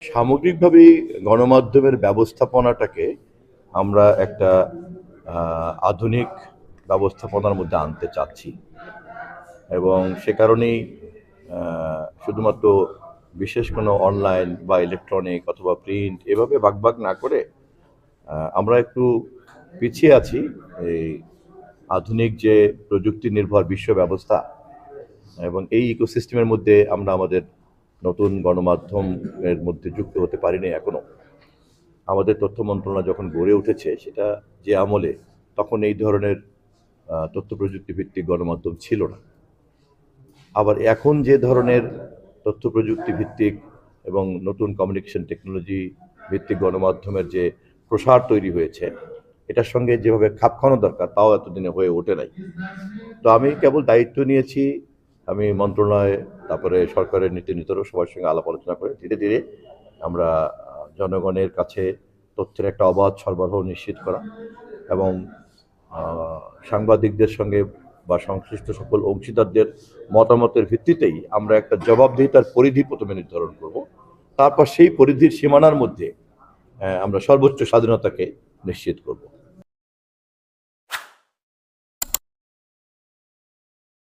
সামগ্রিকভাবেই গণমাধ্যমের ব্যবস্থাপনাটাকে আমরা একটা আধুনিক ব্যবস্থাপনার মধ্যে আনতে চাচ্ছি এবং সে কারণেই শুধুমাত্র বিশেষ কোনো অনলাইন বা ইলেকট্রনিক অথবা প্রিন্ট এভাবে ভাগ না করে আমরা একটু পিছিয়ে আছি এই আধুনিক যে প্রযুক্তি নির্ভর বিশ্ব ব্যবস্থা এবং এই ইকোসিস্টেমের মধ্যে আমরা আমাদের নতুন গণমাধ্যমের মধ্যে যুক্ত হতে পারিনি এখনো। আমাদের তথ্য মন্ত্রণালয় যখন গড়ে উঠেছে সেটা যে আমলে তখন এই ধরনের তথ্য প্রযুক্তি ভিত্তিক গণমাধ্যম ছিল না। আবার এখন যে ধরনের তথ্য প্রযুক্তি ভিত্তিক এবং নতুন কমিউনিকেশন টেকনোলজি ভিত্তিক গণমাধ্যমের যে প্রসার তৈরি হয়েছে এটার সঙ্গে যেভাবে খাপ খাওয়ানো দরকার তাও এতদিনে হয়ে ওঠে নাই। তো আমি কেবল দায়িত্ব নিয়েছি, আমি মন্ত্রণালয় তারপরে সরকারের নীতি নির্ধারক সবার সঙ্গে আলাপ আলোচনা করে ধীরে ধীরে আমরা জনগণের কাছে তথ্যের একটা অবাধ সরবরাহ নিশ্চিত করা এবং সাংবাদিকদের সঙ্গে বা সংশ্লিষ্ট সকল অংশীদারদের মতামতের ভিত্তিতেই আমরা একটা জবাবদিহিতার পরিধি প্রথমে নির্ধারণ করব, তারপর সেই পরিধির সীমানার মধ্যে আমরা সর্বোচ্চ স্বাধীনতাকে নিশ্চিত করব।